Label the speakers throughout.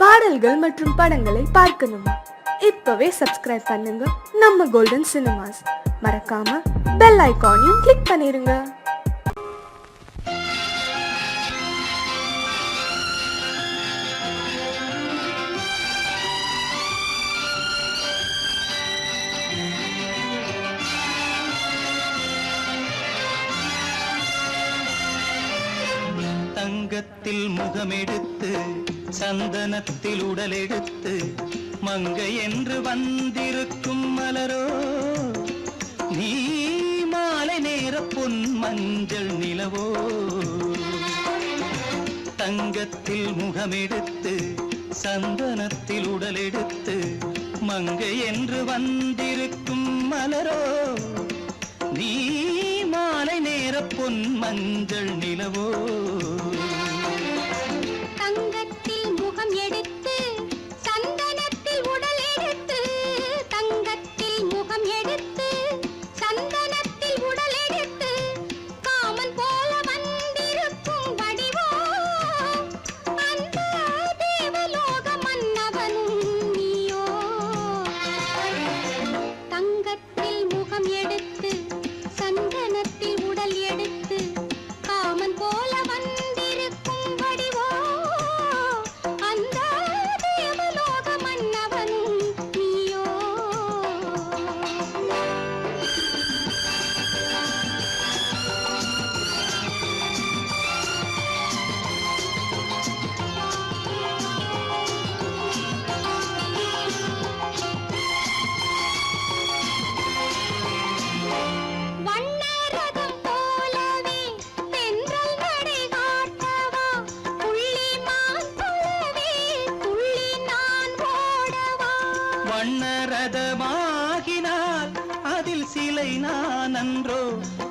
Speaker 1: பாடல்கள் மற்றும் படங்களை பார்க்கணுமா? இப்பவே சப்ஸ்கிரைப் பண்ணுங்க நம்ம கோல்டன் சினிமாஸ். மறக்காம பெல் ஐகானையும் கிளிக் பண்ணிருங்க.
Speaker 2: தங்கத்தில் முகமெடுத்து சந்தனத்தில் உடலெடுத்து மங்கை என்று வந்திருக்கும் மலரோ, நீ மாலை நேர பொன் மஞ்சள் நிலவோ. தங்கத்தில் முகமெடுத்து சந்தனத்தில் உடலெடுத்து மங்கை என்று வந்திருக்கும் மலரோ, நீ மாலை நேர பொன் மஞ்சள் நிலவோ.
Speaker 3: தங்கத்தில் முகம் எடுத்து சந்தனத்தில் உடல் எடுத்து, தங்கத்தில் முகம் எடுத்து சந்தனத்தில் உடல் எடுத்து காமன் போல வந்திருக்கும் வடிவோ, அந்த தேவலோக மன்னவனும் நீயோ. தங்கத்தில் முகம் எடுத்து சந்தனத்தில் உடல் எடுத்து காமன் போல வந்திருக்கும் வடிவோ, அந்த தேவலோக மன்னவனும் நீயோ. வண்ணரதம் போலவே தென்றல் நடை காட்டவா, புள்ளிமான் போலவே துள்ளி நான் ஓடவா.
Speaker 2: வண்ணரதமாகினால் அதில் சிலை நான் அன்றோ,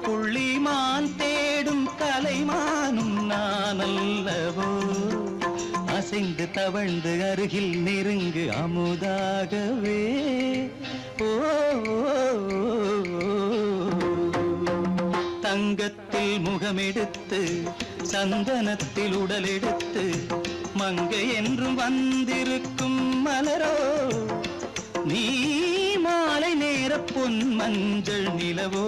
Speaker 2: புள்ளிமான் தேடும் கலைமானும் நான் அல்லவோ. அசைந்து தவழ்ந்து அருகில் நெருங்கு அமுதாகவே. ஓ, தங்கத்தில் முகமெடுத்து சந்தனத்தில் உடலெடுத்து மங்கை என்றும் வந்திருக்கும் மலரோ, நீ மாலை நேர பொன் மஞ்சள் நிலவோ.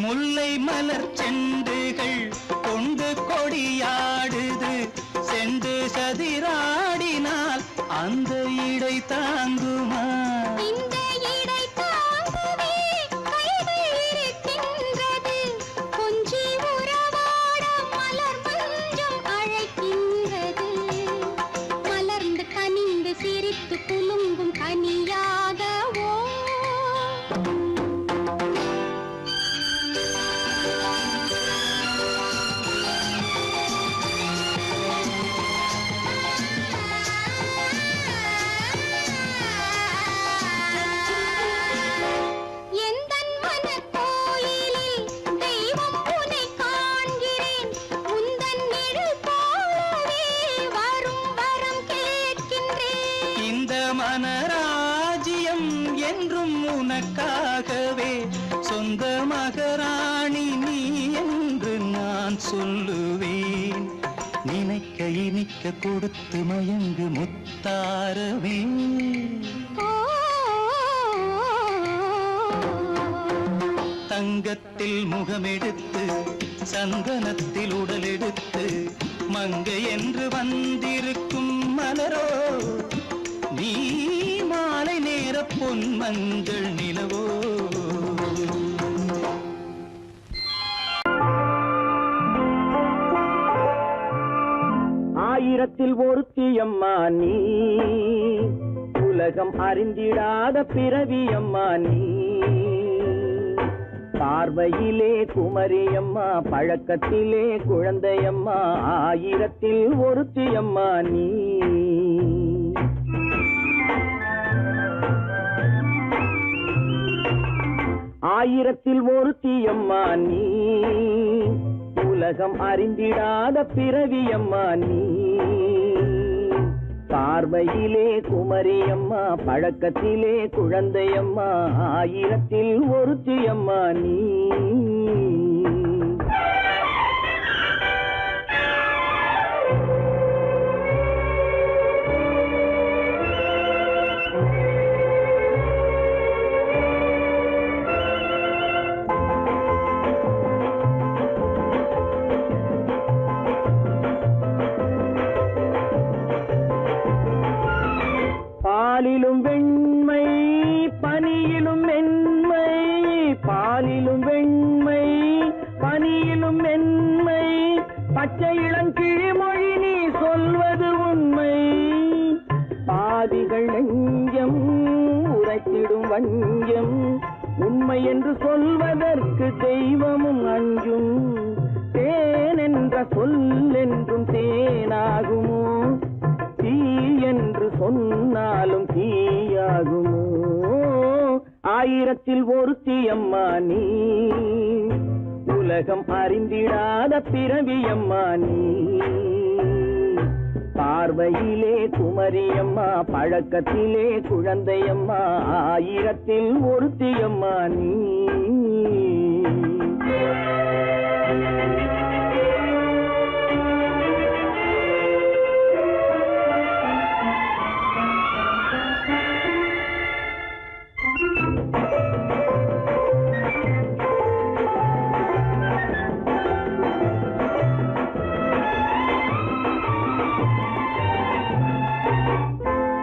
Speaker 2: முல்லை மலர் செண்டுகள் கொண்டு கொடியாடுது, செண்டு சதிராடினால் அந்த இடை தாங்குமா?
Speaker 3: இந்த இடை தாங்கவே கைகள் இருக்கின்றது, கொஞ்சி உறவாட மலர் மஞ்சம் அழைக்கின்றது. மலர்ந்து கனிந்து சிரித்து குலுங்கும் கனியாகவோ. எந்தன் மனக்கோயிலில் தெய்வம் உன்னை காண்கிறேன், உந்தன் நிழல் போலவே வரும் வரம் கேட்கின்றேன்.
Speaker 2: இந்த மனராஜ்யம் என்றும் உனக்காகவே, சொந்த மகராணி நீ என்று நான் சொல்லுவேன். நினைக்க இனிக்க கொடுத்து மயங்கு முத்தாரவே. தங்கத்தில் முகமெடுத்து சந்தனத்தில் உடலெடுத்து மங்கை என்று வந்திருக்கும் மலரோ, நீ மாலை நேர பொன் மஞ்சள் நிலவோ.
Speaker 4: ஆயிரத்தில் ஒருத்தியம்மா நீ, உலகம் அறிந்திடாத பிறவியம்மா நீ. பார்வையிலே குமரியம்மா, பழக்கத்திலே குழந்தையம்மா, ஆயிரத்தில் ஒருத்தியம்மா நீ. ஆயிரத்தில் ஒருத்தியம்மா நீ, உலகம் அறிந்திடாத பிறவியம்மா நீ. பார்வையிலே குமரியம்மா, பழக்கத்திலே குழந்தையம்மா, ஆயிரத்தில் ஒருத்தியம்மா நீ. பாலிலும் வெண்மை, பனியிலும் மென்மை, பாலிலும் வெண்மை, பனியிலும் மென்மை, பச்சை இளங்கிழிமொழி நீ சொல்வது உண்மை. பாதிகள் நெஞ்சம் உரைத்திடும் வஞ்சம், உண்மை என்று சொல்வதற்கு தெய்வமும் அஞ்சும். தேன் என்ற சொல் என்றும் தேனாகுமோ, தீ என்று சொன்னாலும் தீயாகுமோ. ஆயிரத்தில் ஒருத்தியம்மா நீ, உலகம் அறிந்திடாத பிறவியம்மா நீ. பார்வையிலே குமரியம்மா, பழக்கத்திலே குழந்தையம்மா, ஆயிரத்தில் ஒருத்தியம்மா நீ.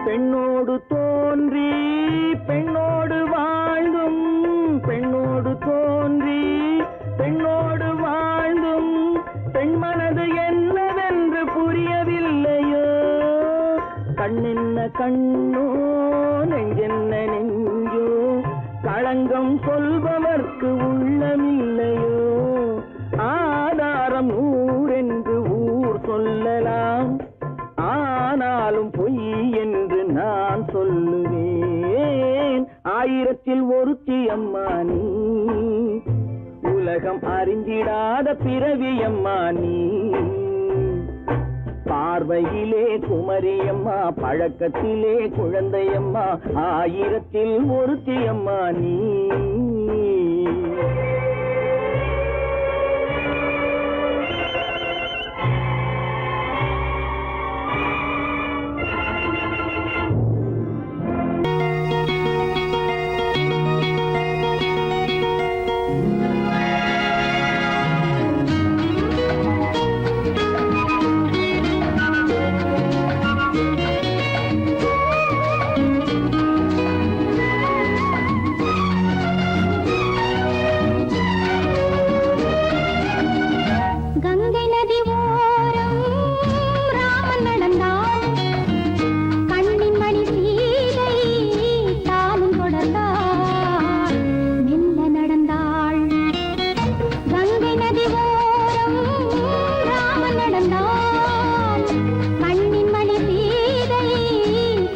Speaker 4: பெண்ணோடு தோன்றி பெண்ணோடு வாழ்ந்தும், பெண்ணோடு தோன்றி பெண்ணோடு வாழ்ந்தும், பெண் மனது என்னவென்று புரியவில்லையோ. கண்ணென்ன கண்ணோ, நெஞ்சென்ன நெஞ்சோ, களங்கம் சொல்பவர்க்கு உள்ளமில்லையோ. ஆதாரம் ஊரென்று ஊர் சொல்லலாம், ஆனாலும் பொய் என்று நான் சொல்லுவேன். ஆயிரத்தில் ஒருத்தியம்மா நீ, உலகம் அறிந்திடாத பிறவியம்மா நீ. பார்வையிலே குமரியம்மா, பழக்கத்திலே குழந்தையம்மா, ஆயிரத்தில் ஒருத்தியம்மா நீ.
Speaker 3: கங்கை நதி ஓரம் ராமன் நடந்தான், கண்ணின் மணி சீதை தானும் தொடர்ந்தாள், மெல்ல நடந்தாள். கங்கை நதி ஓரம் ராமன் நடந்தான், கண்ணின் மணி சீதை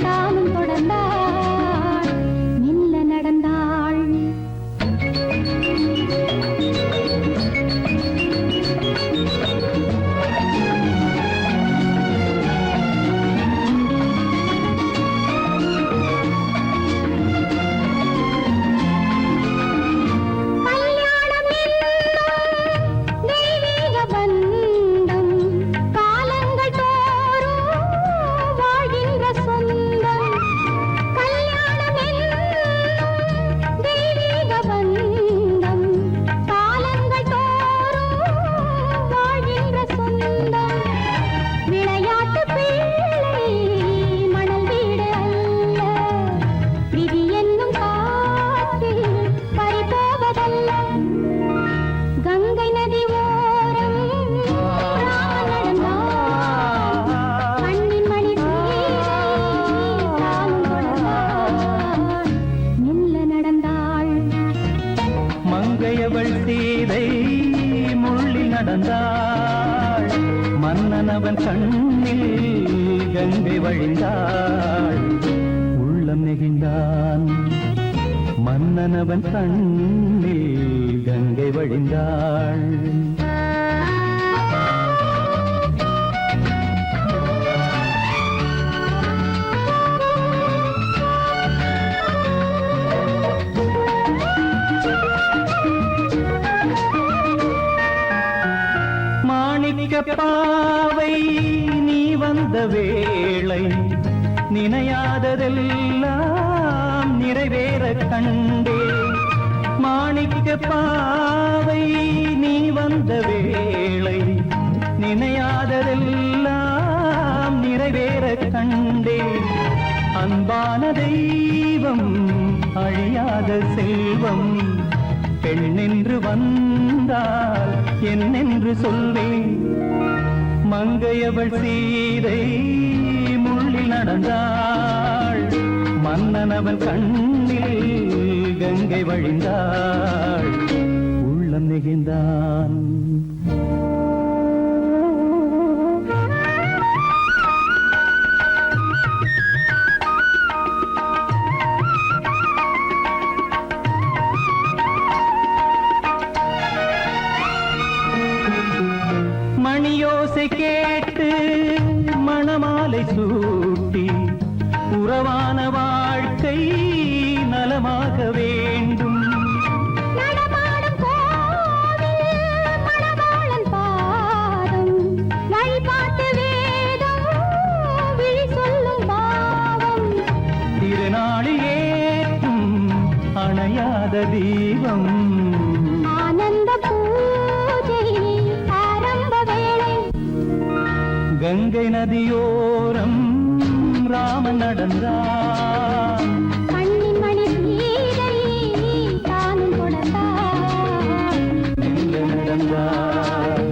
Speaker 3: தானும் தொடர்ந்தாள், மெல்ல நடந்தாள்.
Speaker 2: மன்னனவன் கண்ணில் கங்கை வழிந்தாள் உள்ளம் நெகிழ்ந்தான் மன்னனவன் கண்ணில் கங்கை வழிந்தாள் பாவை நீ வந்த வேளை நினையாததெல்லாம் நிறைவேற கண்டே மாணிக்க பாவை நீ வந்த வேளை நினையாததெல்லாம் நிறைவேற கண்டே அன்பான தெய்வம் அழியாத செல்வம் பெண்ணென்று வந்தால் என்னென்று சொல்வேன் மங்கையவள் சீதை முள்ளில் நடந்தாள் மன்னனவன் கண்ணில் கங்கை வழிந்தாள் உள்ளம் நெகிழ்ந்தான் மணியோசை கேட்டு மணமாலை சூட்டி உறவான வாழ்க்கை நலமாக வேண்டும்
Speaker 3: நடமாடும் கோவில் மணவாளன் பாதம் வழிபாட்டு வேதம் விழி சொல்லும் பாவம்
Speaker 2: திருநாளில் ஏற்றும் அணையாத தீபம்
Speaker 3: ஆனந்த பூஜை ஆரம்ப வேளை
Speaker 2: கங்கை நதியோரம் ராமன் நடந்தான்
Speaker 3: கண்ணின் மணி சீதை தானும் கொடுத்தாள்
Speaker 2: எங்க நடந்தான்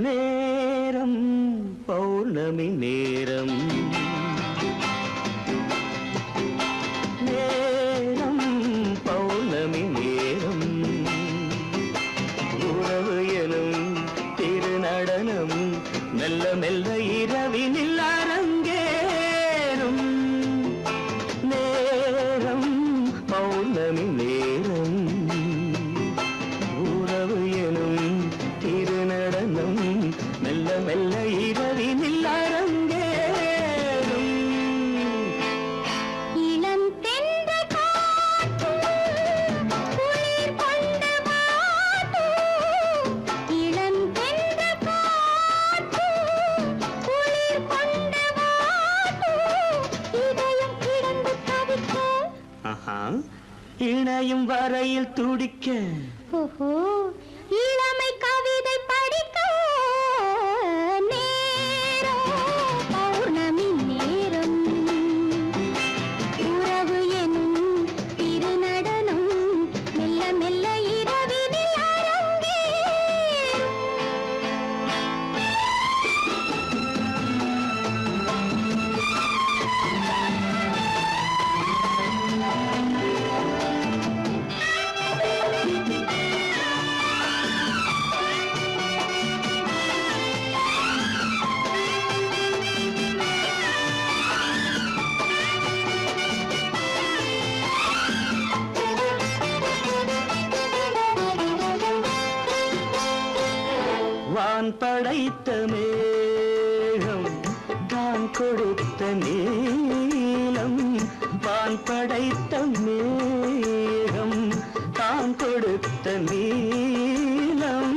Speaker 2: நேரம் பௌர்ணமி நேரம் நேரம் பௌர்ணமி நேரம் உறவு எனும் திருநடனம் மெல்ல மெல்ல இரவினில் அரங்கேறும் நேரம் பௌர்ணமி நேரம் உறவு எனும் திருநடனம் மெல்ல மெல்ல இரவினில் அரங்கேறும்
Speaker 3: இளம் தென்றல் காற்று குளிர் கொண்டு வாட்டும் இளம் தென்றல் காற்று குளிர் கொண்டு வாட்டும் இதயம் கிடந்து தவிக்க
Speaker 2: இணையும் வரையில் துடிக்க
Speaker 3: ஓஹோ இளமை கவிதை படிக்க நேரம் பௌர்ணமி நேரம் உறவு எனும் திருநடனம் மெல்ல மெல்ல இரவினில் அரங்கேறும்
Speaker 2: வான் படைத்த மேகம் தான் கொடுத்த நீலம் வான் படைத்த மேகம் தான் கொடுத்த நீலம்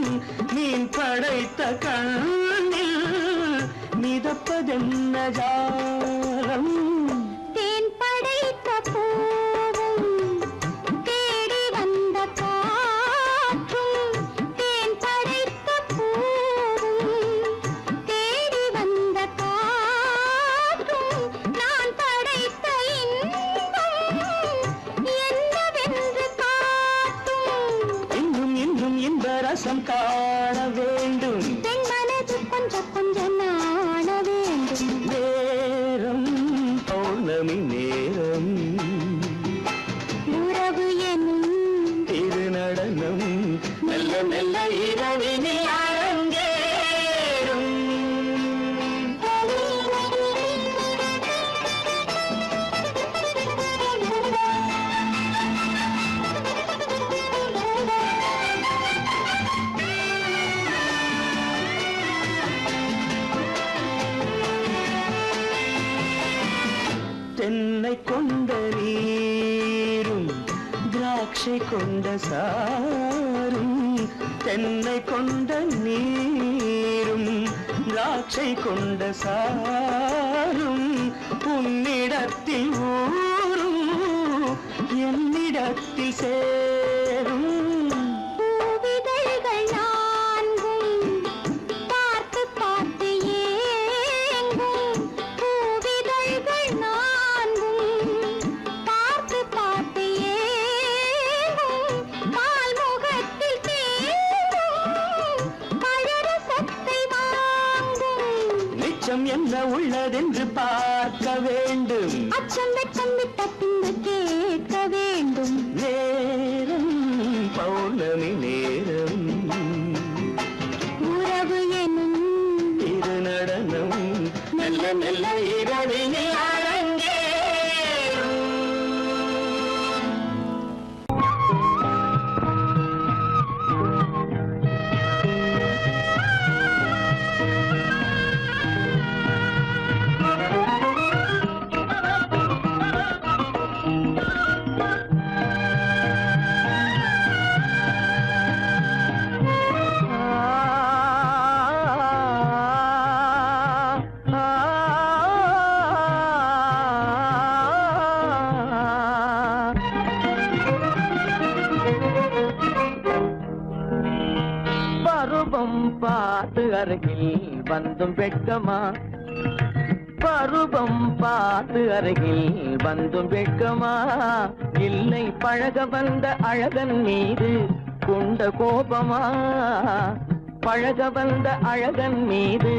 Speaker 2: மீன் படைத்த கண்ணில் மிதப்பதென்ன ஜாலம்
Speaker 3: தேன் படைத்த பூவும் தேடி வந்த காற்றும் தேன் படைத்த பூவும் தேடி வந்த காற்றும்
Speaker 2: வெண்ணை கொண்ட நீரும் திராட்சை கொண்ட சாரும் தென்னை கொண்ட நீரும் திராட்சை கொண்ட சாரும் உன்னிடத்தில் ஊரும் என்னிடத்தில் சேரும்
Speaker 3: பூவிதழ்கள் நான்கும் பார்த்து பார்த்து ஏங்கும் பூவிதழ்கள் நான்கும் பார்த்து பார்த்து ஏங்கும் பால்முகத்தில் தேங்கும் பழரசத்தை வாங்கும்
Speaker 2: நிச்சம் என்ன உள்ளதென்று பார்க்க வேண்டும்
Speaker 3: அச்சம் வெச்சம் விட்ட பின்பு கேட்க வேண்டும்
Speaker 2: நேரம் பௌர்ணமி நேரம்
Speaker 3: உறவு எனும்
Speaker 2: இரு நடனம் மெல்ல மெல்ல இரவினில் அரங்கேறும். பருவம் பார்த்து அருகில் வந்தும் வெட்கமா பருவம் பார்த்து அருகில் வந்தும் வெட்கமா இல்லை பழக வந்த அழகன் மீது கொண்ட கோபமா பழக வந்த அழகன் மீது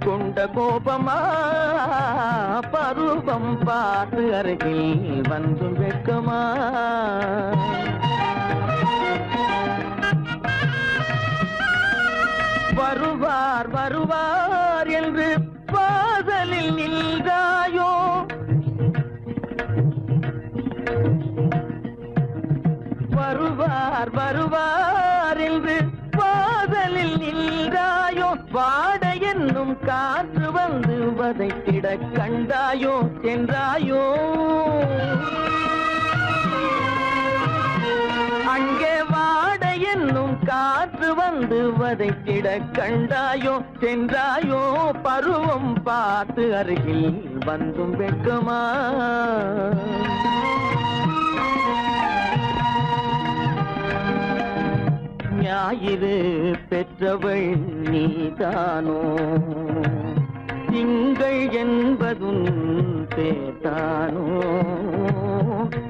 Speaker 2: கொண்ட கோபமா பருவம் பார்த்து அருகில் வந்தும் வெட்கமா வருவார் வருவார் என்று வாசலில் நின்றாயோ வருவார் வருவார் என்று வாசலில் நின்றாயோ வாட என்னும் காற்று வந்து வதைத்திட கண்டாயோ சென்றாயோ அங்கே வாட என்னும் காற்று வந்து வதைத்திட கண்டாயோ சென்றாயோ பருவம் பார்த்து அருகில் வந்தும் வெட்கமா ஞாயிறு பெற்றவள் நீதானோ திங்கள் என்பதும் பேத்தானோ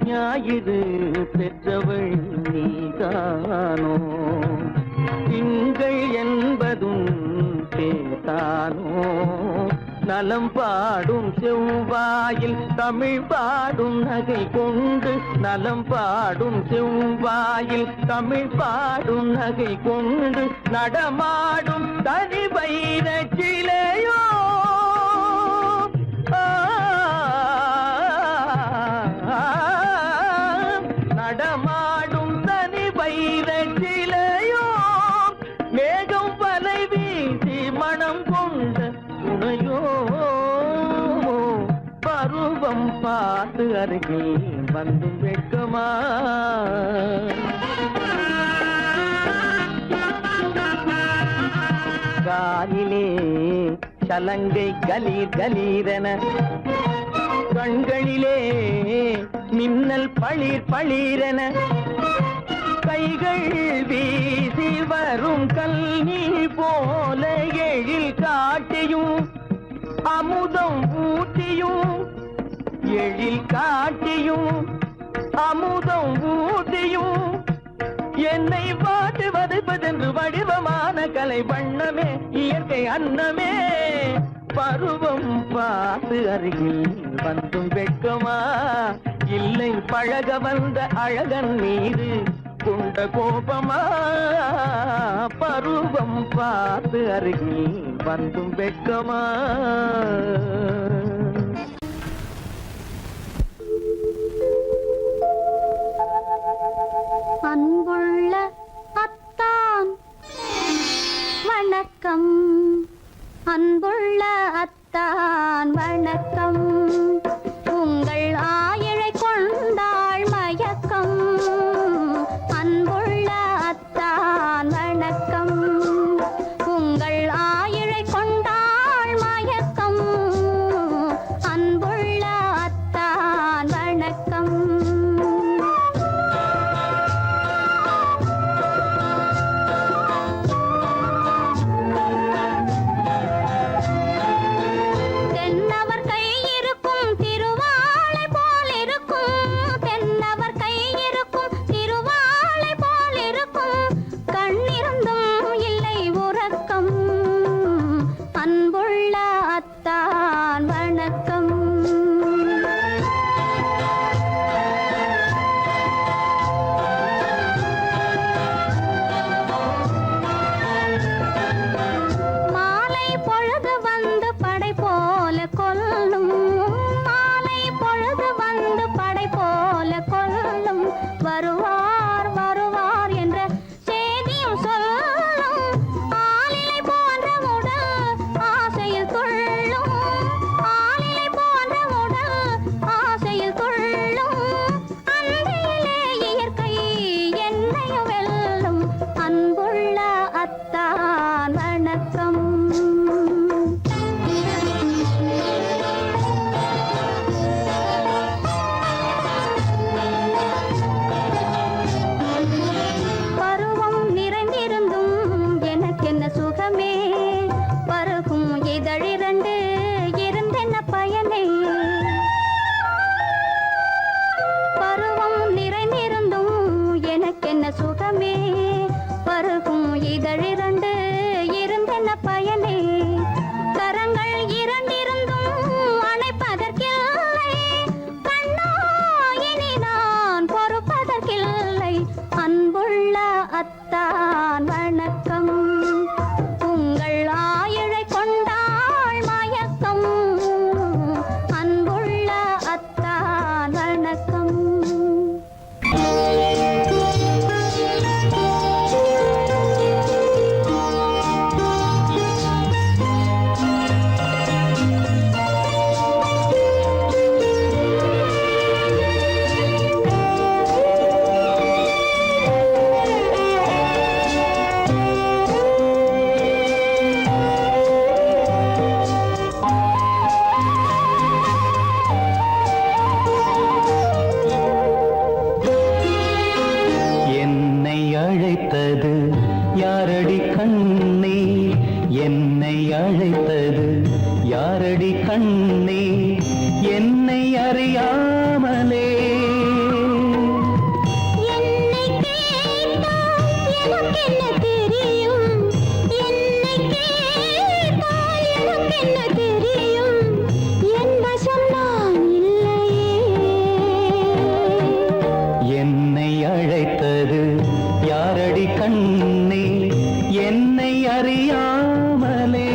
Speaker 2: ஞாயிறு பெற்றவள் நீதானோ திங்கள் என்பதும் பேத்தானோ நலம் பாடும் செவ்வாயில் தமிழ் பாடும் நகை கொண்டு நலம் பாடும் செவ்வாயில் தமிழ் பாடும் நகை கொண்டு நடமாடும் தனி வைர சிலையோ நடமாடும் தனி வைர சிலையோ மேகம் வலை வீசி மனம் கொண்ட துணையோ பருவம் பார்த்து அருகில் வந்தும் வெட்கமா காலிலே சலங்கை கலீர் கலீரென கண்களிலே மின்னல் பளிர் பளிரென கைகள் வீசி வரும் கல்நீர் போல எழில் காட்டியும் அமுதம் ஊட்டியும் எழில் காட்டியும் அமுதம் ஊட்டியும் என்னை பாட்டு வதைப்பதென்று வடிவமான கலை வண்ணமே இயற்கை அன்னமே பருவம் பார்த்து அருகில் வந்தும் வெட்கமா இல்லை பழக வந்த அழகன் மீது கொண்ட கோபமா பருவம் பார்த்து அருகில் வந்தும் வெட்கமா
Speaker 3: அன்புள்ள அத்தான் வணக்கம் அன்புள்ள அத்தான் வணக்கம் உங்கள்
Speaker 2: யாரடி கண்ணே என்னை அறியாமலே
Speaker 3: என்னை கேட்டால் எனக்கென்ன தெரியும் என்னை கேட்டால் எனக்கென்ன தெரியும் என் வசம் நான் இல்லையே
Speaker 2: என்னை அழைத்தது யாரடி கண்ணே என்னை அறியாமலே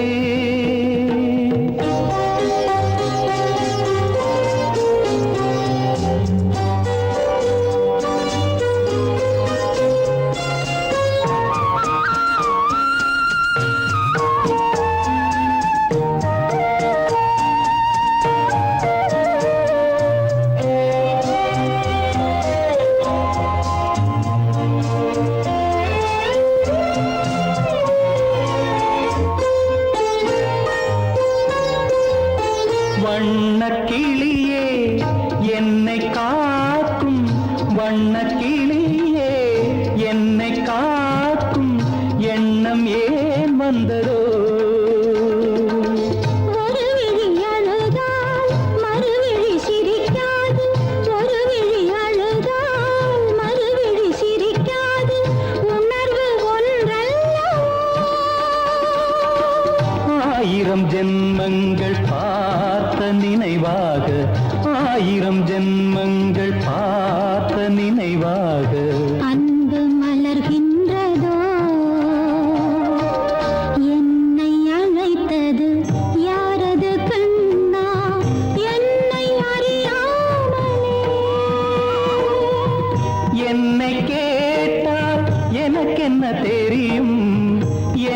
Speaker 2: வண்ணக்கிளியே என்னை காக்கும் வண்ணக்கிளியே என்னை காக்கும் எண்ணம் ஏன் வந்ததோ
Speaker 3: ஒரு விழி அழுதால் மறுவிழி சிரிக்காது ஒரு விழி அழுதால் மறுவிழி சிரிக்காது உணர்வு ஒன்றல்லவோ
Speaker 2: ஆயிரம் ஜென்மங்கள் பார்த்த நினைவாக ஆயிரம் ஜென்மங்கள் பார்த்த நினைவாக
Speaker 3: அன்பு மலர்கின்றதோ என்னை அழைத்தது யாரது கண்ணா என்னை அறியாமலே
Speaker 2: என்னை கேட்டால் எனக்கென்ன தெரியும்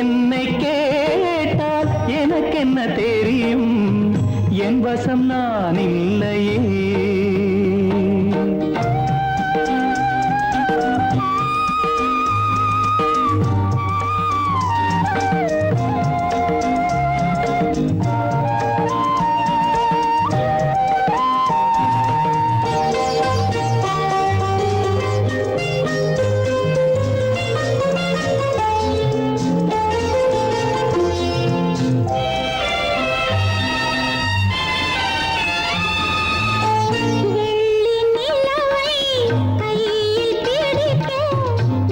Speaker 2: என்னை கேட்டால் எனக்கென்ன தெரியும் என் வசம் நான் இல்லையே
Speaker 3: வெள்ளி நிலவை கையில் பிடிக்க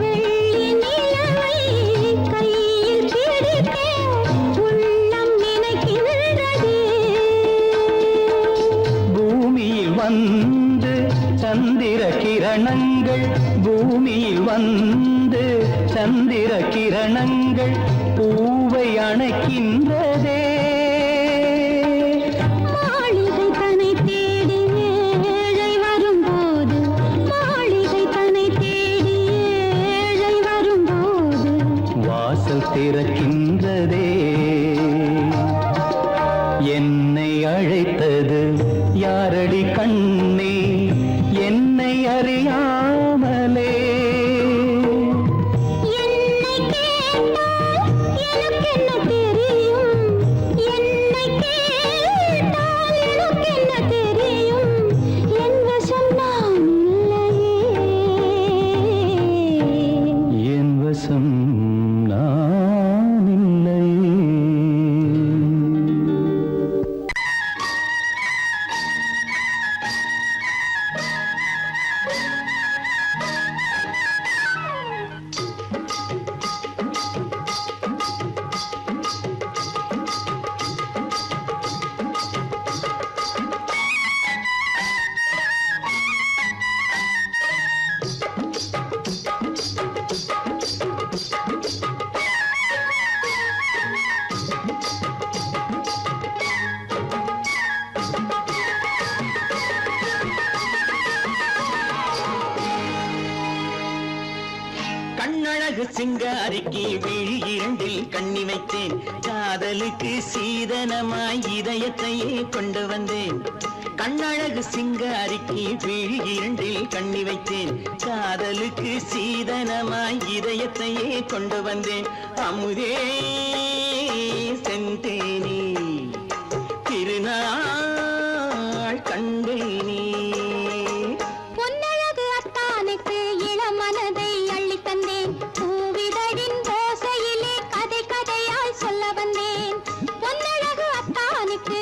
Speaker 3: வெள்ளி நிலவை கையில் பிடிக்க உள்ளம் நினைக்கின்றதே
Speaker 2: பூமியில் வந்து சந்திர கிரணங்கள் பூமியில் வந்து சந்திர கிரணங்கள் பூவை அணைக்கின்றதே
Speaker 3: மாளிகை தன்னை தேடி ஏழை வரும்போது மாளிகை தன்னை தேடி ஏழை வரும்போது
Speaker 2: வாசல் திறக்கின்றதே என்னை அழைத்தது யாரடி கண்ணே என்னை அறியாமலே
Speaker 3: என்னை கேட்டால் எனக்கென்ன தெரியும் என்னை கேட்டால் எனக்கென்ன தெரியும் என் வசம் நான் இல்லையே
Speaker 2: என் வசம் நான் இல்லையே
Speaker 4: கண்ணழகு சிங்காரிக்கு விழி இரண்டில் கண்ணி வைத்தேன் காதலுக்கு சீதனமாய் இதயத்தையே கொண்டு வந்தேன் கண்ணழகு சிங்காரிக்கு விழி இரண்டில் கண்ணி வைத்தேன் காதலுக்கு சீதனமாய் இதயத்தையே கொண்டு வந்தேன் அமுதே செந்தேனே திருநாள் கண்டேனே
Speaker 3: பொன்னழகு அத்தானுக்கு இளமனதை அள்ளித் தந்தேன் பூவிதழின் ஓசையிலே கதை கதையாய் சொல்ல வந்தேன் பொன்னழகு அத்தானுக்கு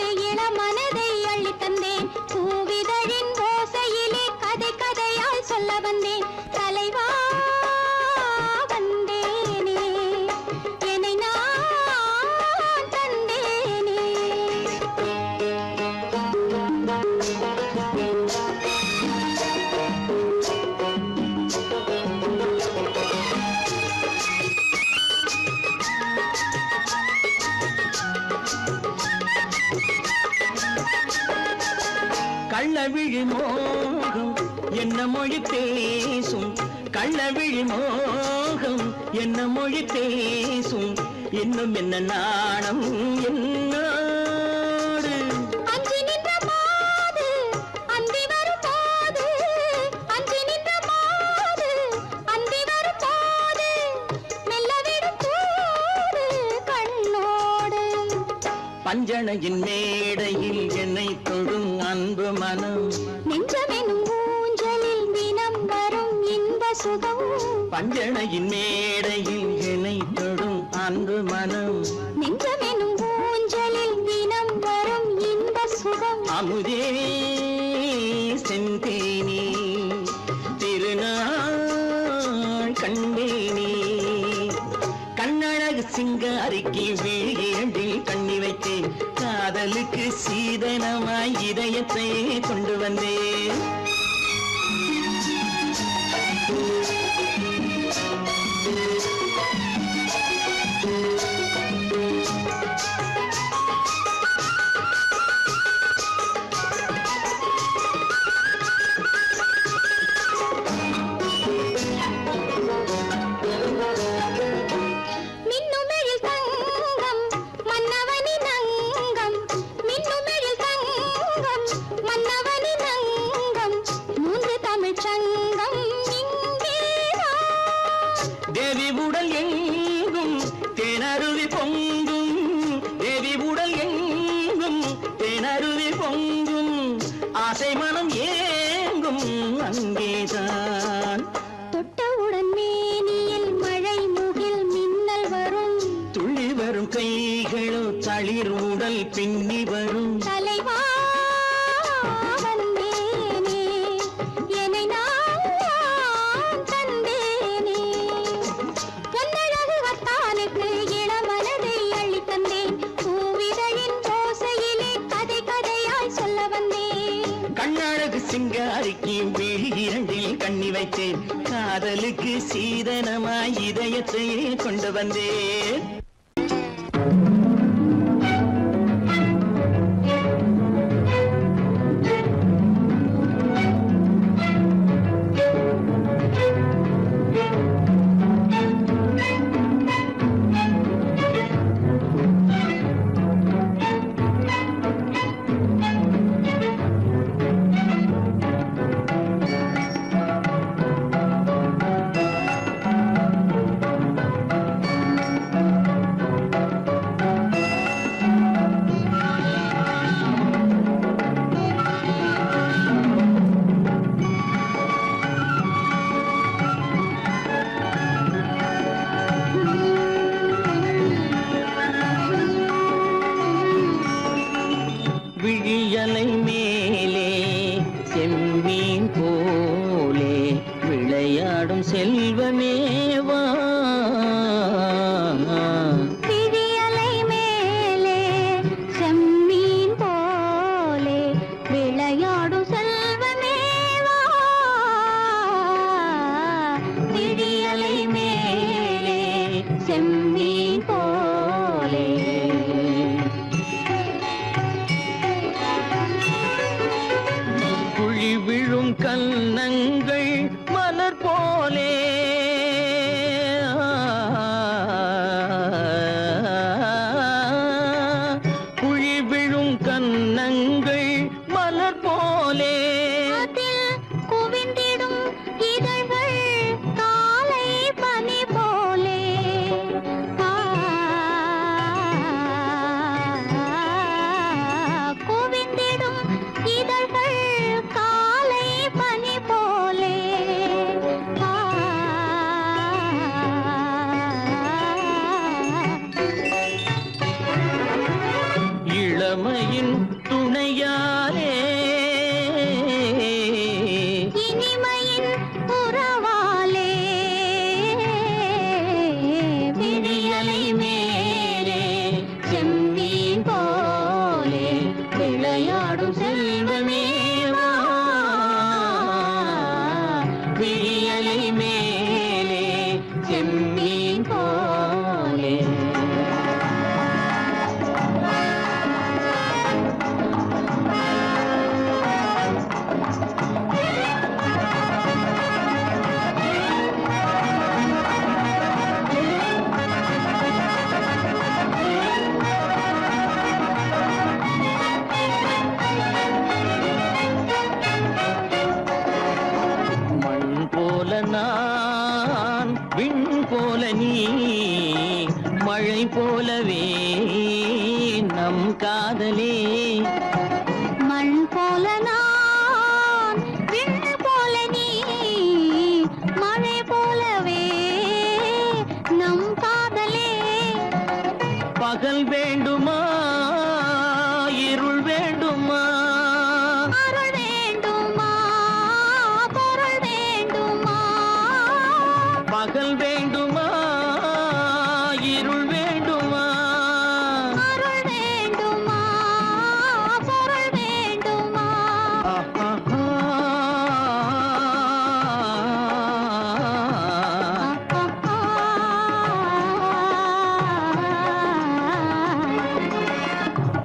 Speaker 4: கள்ளவிழி மோகம் என்ன மொழி பேசும் கள்ளவிழி மோகம் என்ன மொழி பேசும் இன்னும் என்ன நாணம் என்னோடு
Speaker 3: அஞ்சி நின்ற மாது அந்தி வரும் போது அஞ்சி நின்ற மாது அந்தி வரும் போது மெல்ல விடும் போது கண்ணோடு
Speaker 4: பஞ்சணையின் மேடையில் என்னை தொடும் அன்பு மனம்
Speaker 3: நெஞ்சமெனும் ஊஞ்சலில் தினம் வரும் இன்ப சுகம்
Speaker 4: பஞ்சணையின் மேடையில் என்னை தொடும் அன்பு மனம்
Speaker 3: நெஞ்சமெனும் ஊஞ்சலில் தினம் வரும் இன்ப சுகம்
Speaker 4: அமுதே செந்தேனே திருநாள் கண்டேனே கண்ணழகு சிங்காரிக்கு விழியண்டில் கண்ணி வைத்தேன் காதலுக்கு சீதனமாய் இதயத்தை கொண்டு வந்தேன்
Speaker 3: மின்னுமெழில் தங்கம் மன்னவனின் அங்கம் மின்னுமெழில் தங்கம் மன்னவனின் அங்கம் மூன்று தமிழ்ச் சங்கம் இங்கேதான்
Speaker 4: தேவி உடல் எங்கும் தேனருவி பொங்கும் தேவி உடல் எங்கும் தேனருவி பொங்கும் ஆசை மனம் ஏங்கும் அங்கேதான்
Speaker 3: தொட்டவுடன் மேனியில் மழை முகில் மின்னல் வரும்
Speaker 4: துள்ளி வரும் கைகளோ தளிர் உடல் பின்னி வரும்
Speaker 3: தலைவா வந்தேனே என்னை நான் தந்தேனே பொன்னழகு வத்தானுக்கு இளமனதை அள்ளி தந்தேன் பூவிதழின் ஓசையிலே கதை கதையாய் சொல்ல வந்தேன்
Speaker 4: கண்ணழகு சிங்காரிக்கு விழி இரண்டில் கண்ணி வைத்தேன் காதலுக்கு சீதனமாய் இதயத்தையே கொண்டு வந்தேன் விழியலை மேலே செம்மீன் போலே விளையாடும் செல்வமேவா
Speaker 3: விழியலை மேலே செம்மீன் போலே விளையாடும் செல்வமேவா விழியலை மேலே செம்மீன் போலே
Speaker 4: குழி விழும் கன்னங்கள் மலர் போலே குழி விழும் கன்னங்கள் மலர் போலே
Speaker 3: அதில் குவிந்திடும் இதழ்கள் காலை பனி போலே குவிந்திடும் இதழ்கள் காலை பனி போலே
Speaker 4: இளமையின் துணையாலே
Speaker 3: இனிமையின் உறவாலே விழியலை மேலே செம்மீன் போலே விளையாடும் செல்வமேவா விழியலை மேலே செம்மீன் போலே
Speaker 2: காதலே
Speaker 3: மண் போல நான் விண் போல நீ மழை போலவே நம் காதலே
Speaker 2: பகல் வேண்டுமா இருள் வேண்டுமா
Speaker 3: அருள் வேண்டுமா பொருள் வேண்டுமா
Speaker 2: பகல் வேண்டுமா இருள் வேண்டுமா
Speaker 3: அருள் வேண்டுமா பொருள் வேண்டுமா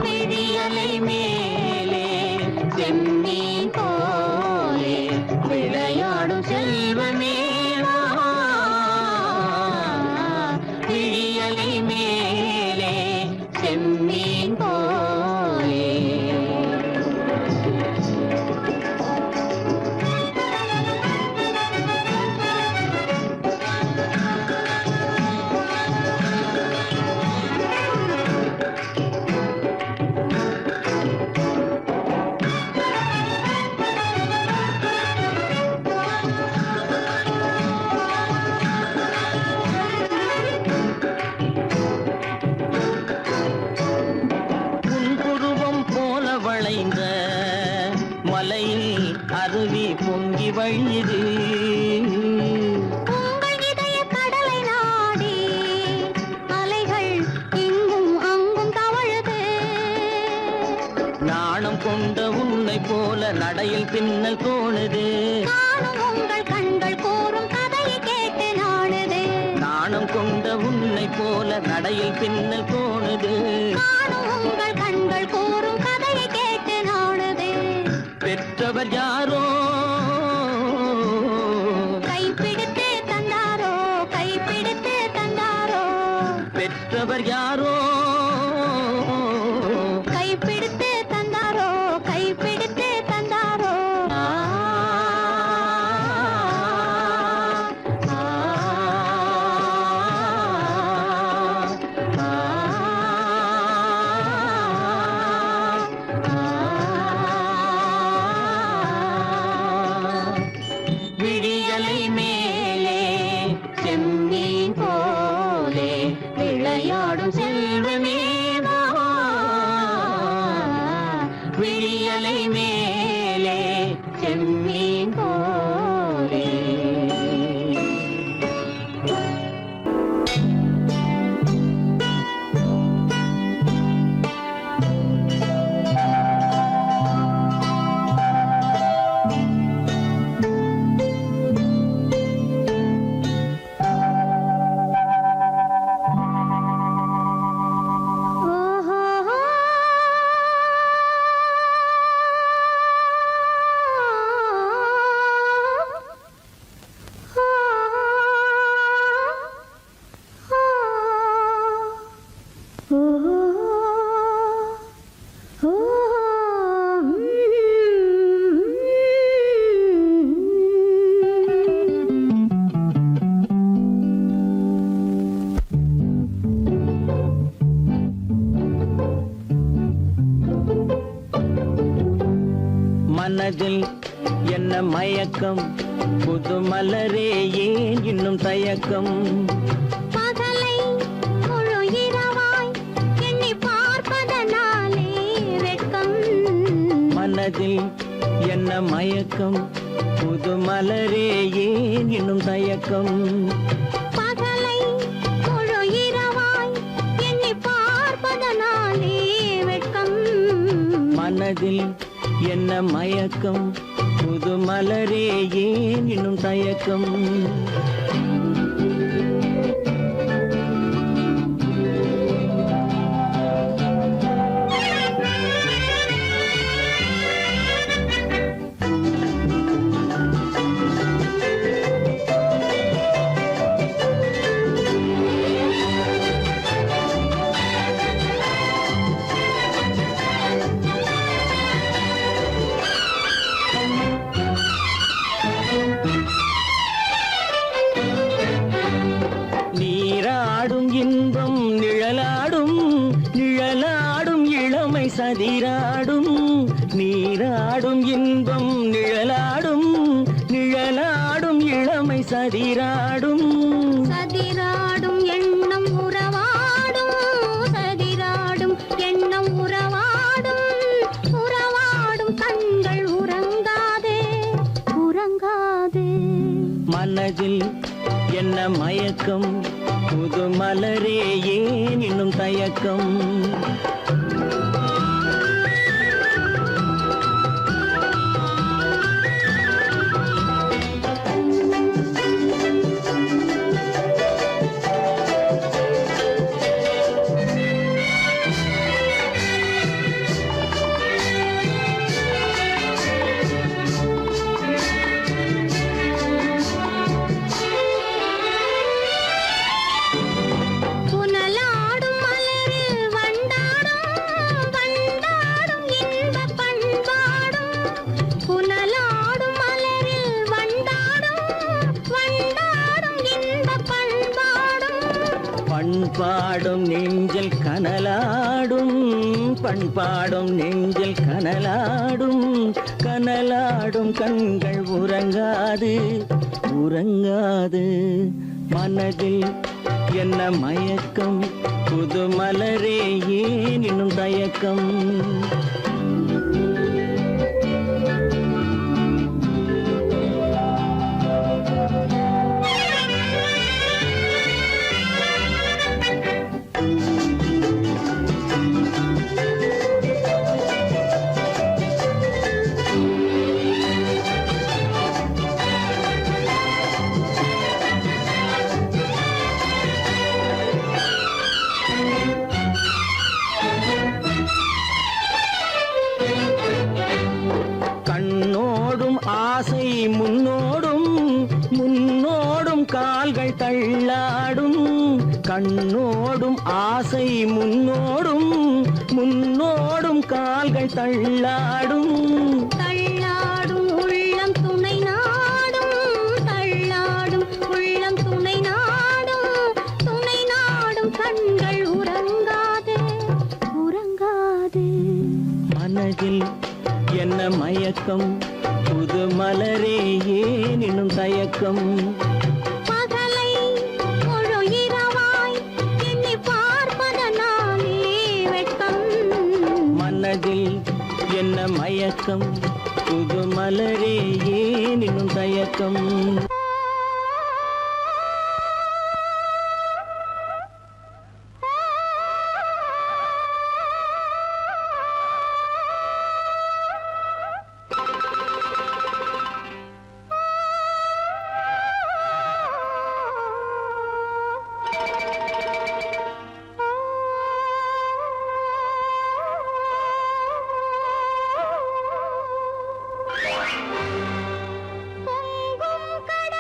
Speaker 2: விடியலை மேலே செம்மீன் போலே விளையாடும் செல்வமே வா. விடியலை மேலே செம்மீன் போலே புன்புருவம் போல வளைந்த மலையில் அருவி பொங்கி வழியுது
Speaker 3: உங்கள் இதய கடலை நாடி அலைகள் இங்கும் அங்கும் தவழுது
Speaker 2: நாணம் கொண்ட உன்னை போல நடையில் பின்னல் தோணுது
Speaker 3: நானும் உங்கள் கண்கள் கூறும் கதையை கேட்டு நாடுது
Speaker 2: நாணம் கொண்ட உன்னை போல நடையில் பின்னல் தோணுது
Speaker 3: நானும் உங்கள் கண்கள் கூறும் கதையை கேட்டு நாடுது
Speaker 2: பெற்றவர் யாரோ
Speaker 3: கைப்பிடித்து தந்தாரோ கைப்பிடித்து தந்தாரோ
Speaker 2: பெற்றவர் யாரோ
Speaker 3: கைப்பிடித்து தந்தாரோ கைப்பிடித்து தந்தாரோ ஆ, ஆ, ஆ,
Speaker 2: விடியலை மேலே
Speaker 3: செம்மீன் போலே விளையாடும் செல்வமே வா.
Speaker 2: விடியலை மேலே
Speaker 3: செம்மீன் போலே
Speaker 2: மனதில் என்ன மயக்கம் புது மலரே ஏன் இன்னும் தயக்கம்
Speaker 3: பகலை முழு இரவாய் எண்ணி பார்ப்பதனாலே வெட்கம்
Speaker 2: மனதில் என்ன மயக்கம் புது மலரே ஏன் இன்னும் தயக்கம்
Speaker 3: பகலை முழு இரவாய் எண்ணி பார்ப்பதனாலே வெட்கம்
Speaker 2: மனதில் என்ன மயக்கம் புது மலரே ஏன் இன்னும் தயக்கம் நீராடும் நீராடும் இன்பம் நிழலாடும் நிழலாடும் இளமை சதிராடும்
Speaker 3: சதிராடும் எண்ணம் உறவாடும் சதிராடும் எண்ணம் உறவாடும் உறவாடும் கண்கள் உறங்காதே உறங்காதே
Speaker 2: மனதில் என்ன மயக்கம் புது மலரே ஏன் இன்னும் தயக்கம்
Speaker 3: புனலாடும் மலரில் வண்டாடும் வண்டாடும் இன்பப் பண்பாடும் புனலாடும் மலரில் வண்டாடும் வண்டாடும் இன்பப் பண்பாடும்
Speaker 2: பண்பாடும் நெஞ்சில் கனலாடும் பண்பாடும் நெஞ்சில் கனலாடும் கனலாடும் கண்கள் உறங்காது உறங்காது மனதில் என்ன மயக்கம் புது மலரே ஏன் இன்னும் தயக்கம் கண்ணோடும் ஆசை முன்னோடும் முன்னோடும் கால்கள் தள்ளாடும் கண்ணோடும் ஆசை முன்னோடும் முன்னோடும் கால்கள் தள்ளாடும்
Speaker 3: தள்ளாடும் உள்ளம் துணை நாடும் தள்ளாடும் உள்ளம் துணை நாடும் கண்கள் உறங்காதே உறங்காதே
Speaker 2: மனதில் என்ன மயக்கம் புது மலரே ஏன் இன்னும் தயக்கம்
Speaker 3: பகலை முழு இரவாய் எண்ணி பார்ப்பதனாலே வெட்கம்
Speaker 2: மனதில் என்ன மயக்கம் புது மலரே ஏன் இன்னும் தயக்கம்
Speaker 3: பொங்கும் கடல்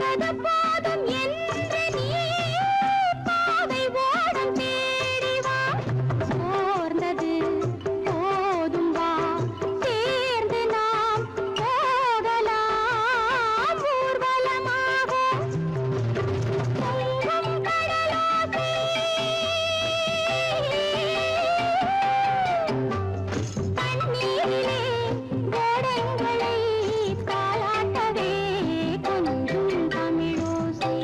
Speaker 3: போவது போதும் என்று நீ பாதை ஓடம் தேடி வா. போர்ந்தது போதும் வா, சேர்ந்து நாம் போகலாம் ஊர்வலமாக. பொங்கும் கடலோசை, தண்ணீரிலே கோடங்களை தாலாட்டவே கொஞ்சும் தமிழோசை,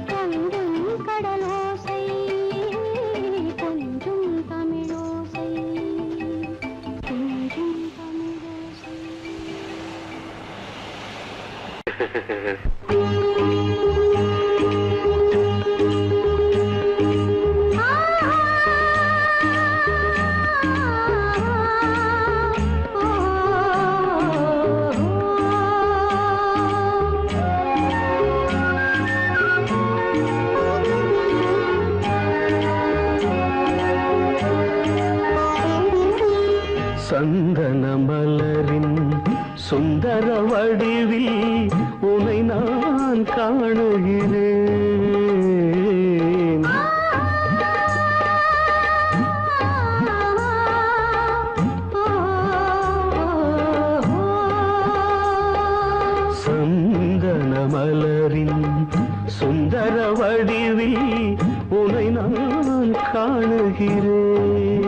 Speaker 3: பொங்கும் கடலோசை, கொஞ்சும் தமிழோசை, கொஞ்சும் தமிழோசை.
Speaker 4: சந்தன மலரின் சுந்தர வடிவில் உனை நான் காணுகிறேன். சந்தன மலரின் சுந்தர வடிவில் உனை நான் காணுகிறேன்.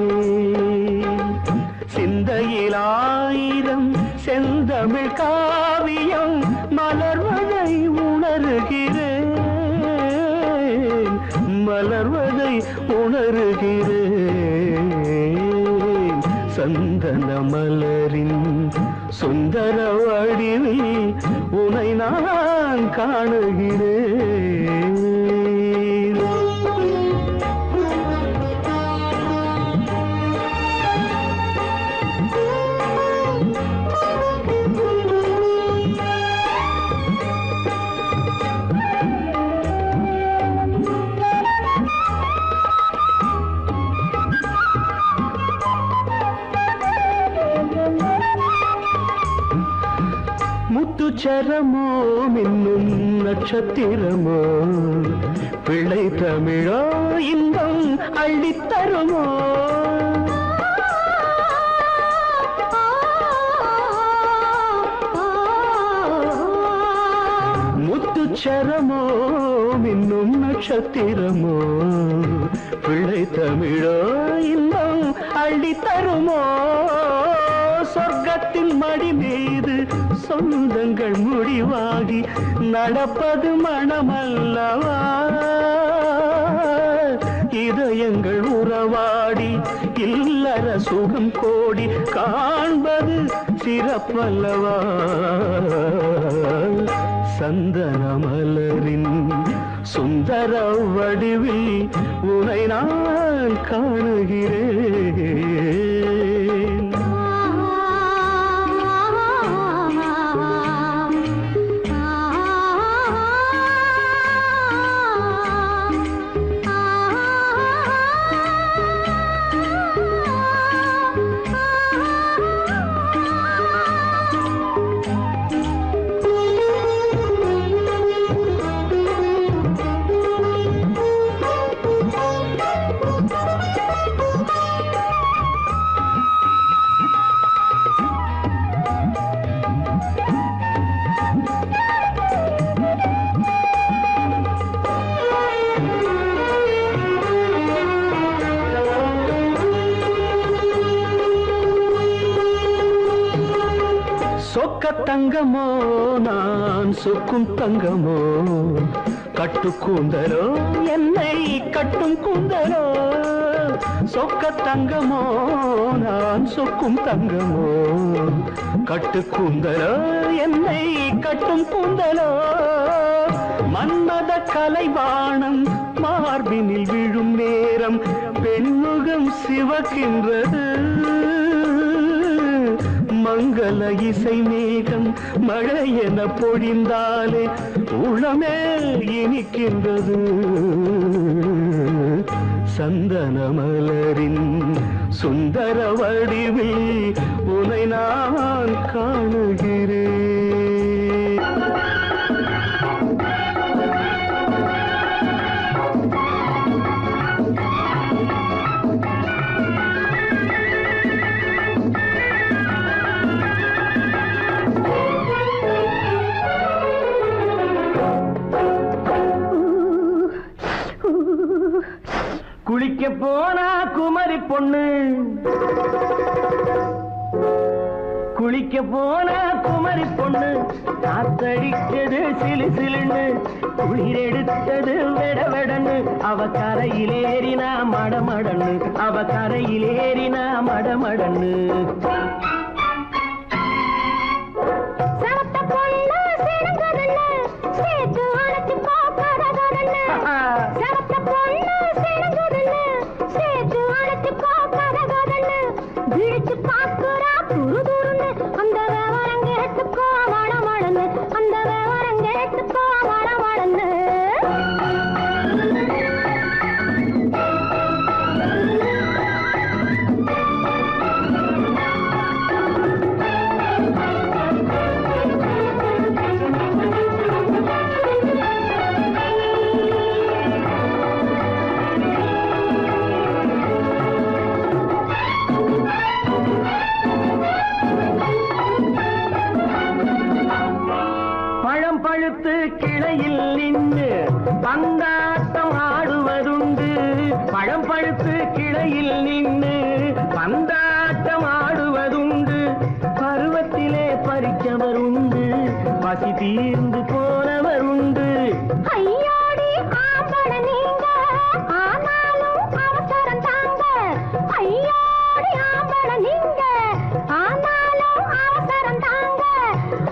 Speaker 4: சிந்தையில் ஆயிரம் செந்தமிழ் காவியம் மலர்வதை உணர்கிறேன், மலர்வதை உணர்கிறேன். சந்தன மலரின் சுந்தர வடிவில் உனை நான் காணுகிறேன். முத்துச்சரமோ மின்னும் நட்சத்திரமோ பிள்ளை தமிழோ இன்பம் அள்ளித்தருமோ. முத்துச்சரமோ மின்னும் நட்சத்திரமோ பிள்ளை தமிழோ இன்பம் அள்ளித்தருமோ. சொர்க்கத்தின் மடி மீது சொந்தங்கள் முடிவாகி நடப்பது மனமல்லவா. இதயங்கள் உறவாடி இல்லற சுகம் கோடி காண்பது சிறப்பல்லவா. சந்தன மலரின் சுந்தர வடிவில் உனை நான் காணுகிறேன். சொக்க தங்கமோ நான் சொக்கும் தங்கமோ, கட்டு கூந்தலோ என்னை கட்டும் கூந்தலோ. சொக்க தங்கமோ நான் சொக்கும் தங்கமோ, கட்டு கூந்தலோ என்னை கட்டும் கூந்தலோ. மன்மத கலைவாணம் மார்பினில் விழும் நேரம் பெண்முகம் சிவக்கின்றது. மங்கள இசை மேகம் மழை என பொழிந்தாலே உளமே இனிக்கின்றது. சந்தன மலரின் சுந்தர வடிவில் உனை நான் காணுகிறேன்.
Speaker 5: குளிக்க போனா குமரி பொண்ணு, குளிக்க போனா குமரி பொண்ணு, காத்தடிச்சது சிலு சிலுன்னு, குளிர் எடுத்தது வெடவெடன்னு, அவ கரையிலேறினா மடமடன்னு, அவ கரையிலேறினா மடமடன்னு. கிளையில் நின்று பந்தாட்டம் ஆடுவதுண்டு, பழம் பழுத்து கிளையில் நின்று பந்தாட்டம் ஆடுவதுண்டு, பருவத்திலே பறிச்சவர் உண்டு, பசி தீர்ந்து போனவர் உண்டு.
Speaker 3: ஐயோடி ஆம்பள நீங்க ஆனாலும் அவசரம் தாங்க, ஐயோடி ஆம்பள நீங்க ஆனாலும் அவசரம் தாங்க,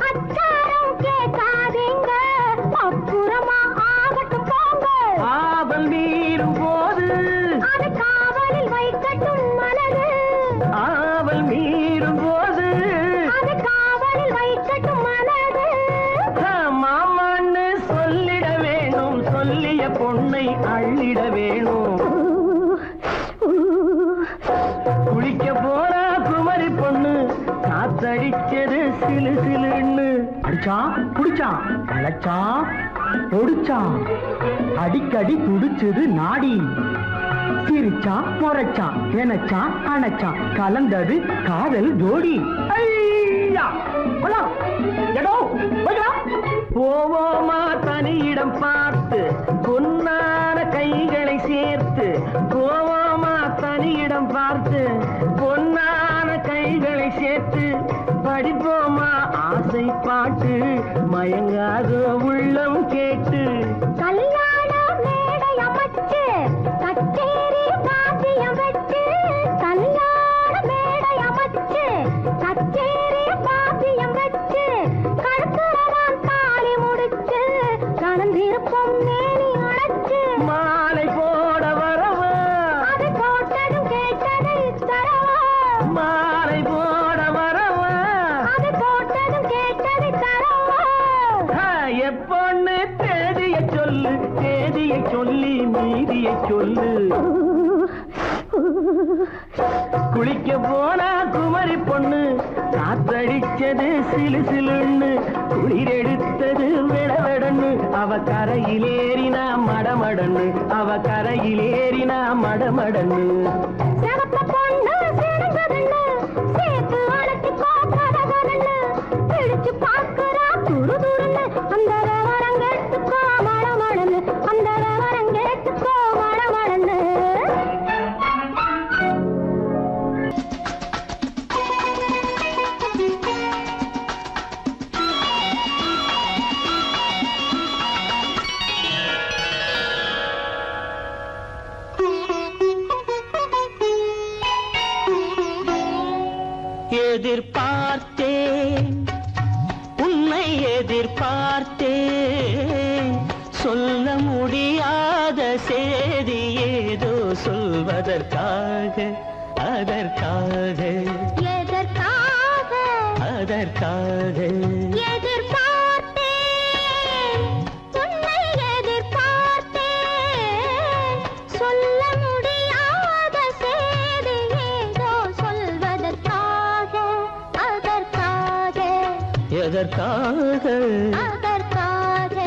Speaker 3: அச்சாரம் கேட்காதீங்க அப்புறமா ஆகட்டும் போங்க.
Speaker 5: ஆவல் மீறும் போது
Speaker 3: அது காவலில் வைக்கட்டும் மனது,
Speaker 5: ஆவல் மீறும் போது
Speaker 3: அது காவலில் வைக்கட்டும் மனது.
Speaker 5: மாமான்னு சொல்லிட வேணும், சொல்லிய பொண்ணை அள்ளிட வேணும். குளிக்க போனா குமரி பொண்ணு, காத்தடிச்சது சிலு சிலுன்னு, அடிச்சான் புடிச்சான் அழைச்சான் பொடிச்சான், அடிக்கடி துடிச்சது நாடி, சிரிச்சான் முறைச்சான் நினைச்சான் அணைச்சான், கலந்தது காதல் ஜோடி. போவோமா தனியிடம் பார்த்து பொன்னான கைகளை சேர்த்து, போவோமா தனியிடம் பார்த்து பொன்னான கைகளை சேர்த்து, படிப்போமா ஆசை பாட்டு மயங்காத உள்ளம் கேட்டு.
Speaker 3: கல்யாண மேடை அமைச்சு கச்சேரி வாத்தியம் வச்சு, கல்யாண மேடை அமைச்சு கச்சேரி வாத்தியம் வச்சு, கழுத்துறவான் தாலி முடிச்சு கலந்திருப்போம் மேனி அழைச்சு,
Speaker 5: மாலை போட வரவா
Speaker 3: அது போட்டதும் கேட்டதை தரவா,
Speaker 5: மாலை போட வரவா
Speaker 3: அது போட்டதும் கேட்டதை தரவா.
Speaker 5: எப்பொண்ணு தேதிய சொல்லு, தேதியை சொல்லி மீதியை சொல்லு. குளிக்க போனா குமரி பொண்ணு, காத்தடிச்சது சிலு சிலுன்னு, குளிர் எடுத்தது வெடவெடன்னு, அவ கரையிலேறினா மடமடன்னு, அவ கரையிலேறினா மடமடன்னு.
Speaker 3: சிவப்ப பொண்ணு சிறந்ததுன்னு சேர்த்து அழைச்சிக்கோ கதகதன்னு, பிடிச்சு பார்க்கறா துரு துருன்னு, அந்த விவரங்கெட்டுக்கோ மடமடன்னு, அந்த விவரங்கெட்டுக்கோ மடமடன்னு.
Speaker 2: எதிர்பார்த்தேன் உன்னை எதிர்பார்த்தேன், சொல்ல முடியாத செய்தி ஏதோ சொல்வதற்காக, அதற்காக
Speaker 3: எதற்காக
Speaker 2: அதற்காக
Speaker 3: எதிர்பார்த்தேன், உன்னை எதிர்பார்த்தேன், சொல்ல முடியாத செய்தி ஏதோ சொல்வதற்காக, அதற்காக
Speaker 2: எதற்காக
Speaker 3: அதற்காக.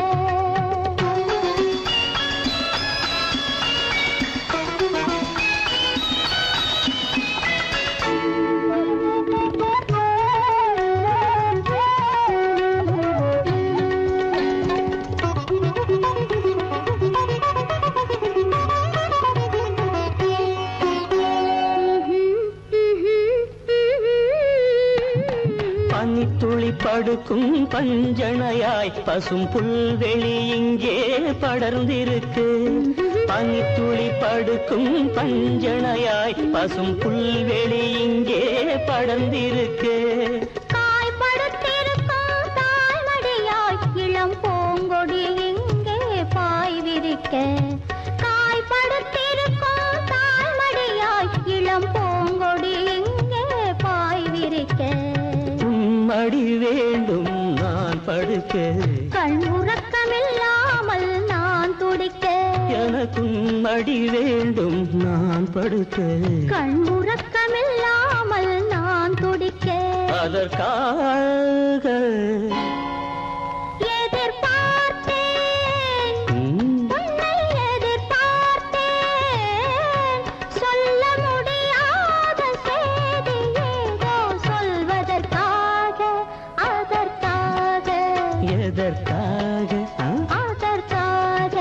Speaker 2: படுக்கும் பஞ்சணையாய் பசும் புல்வெளி இங்கே படர்ந்திருக்கு பனித்துளி படுக்கும் பஞ்சணையாய் பசும் புல்வெளி இங்கே படர்ந்திருக்கு
Speaker 3: காய்படுத்திருக்கும் தாய்மடியாய் இளம் பூங்கொடி இங்கே பாய் விரிக்க காய்படுத்திருக்கும் தாய்மடியாய் இளம் பூங்கொடி இங்கே பாய் விரிக்க
Speaker 2: மடி வேண்டும் நான் படுக்க
Speaker 3: கண் உறக்கமில்லாமல் நான் துடிக்க
Speaker 2: எனக்கும் மடி வேண்டும் நான் படுக்க
Speaker 3: கண் உறக்கமில்லாமல் நான் துடிக்க
Speaker 2: அதற்காக
Speaker 3: எதிர்பார்த்தேன் உன்னை எதிர்பார்த்தேன் சொல்ல முடியாத செய்தி ஏதோ சொல்வதற்காக அதற்காக
Speaker 2: எதற்காக
Speaker 3: அதற்காக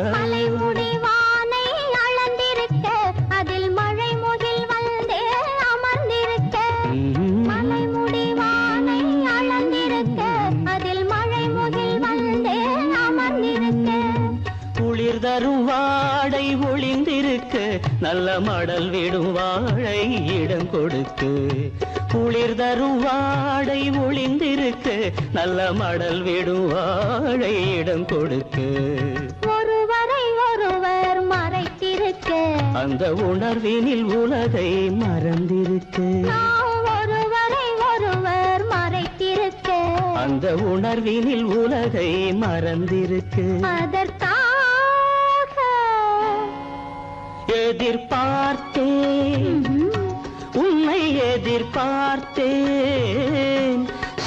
Speaker 3: மலைமுடி வானை அளந்திருக்க அதில் மழை முகில் வந்தே அமர்ந்திருக்க மலைமுடி வானை அளந்திருக்க அதில் மழை முகில் வந்தே அமர்ந்திருக்க
Speaker 2: குளிர் தரும் வாடை ஒளிந்திருக்க நல்ல மடல் விடும் வாழை இடம் கொடுக்கு குளிர் தரும் வாடை ஒளிந்திருக்க நல்ல மடல் விடும் வாழை இடம் கொடுக்கு
Speaker 3: ஒருவரை ஒருவர் மறைத்திருக்க
Speaker 2: அந்த உணர்வினில் உலகை மறந்திருக்கு
Speaker 3: நாம் ஒருவரை ஒருவர் மறைத்திருக்க
Speaker 2: அந்த உணர்வினில் உலகை மறந்திருக்கு
Speaker 3: அதற்காக
Speaker 2: எதிர்பார்த்தேன் உன்னை எதிர்பார்த்தேன்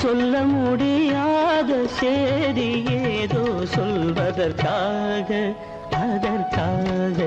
Speaker 2: சொல்ல முடியாத செய்தி ஏதோ சொல்வதற்காக அதற்காக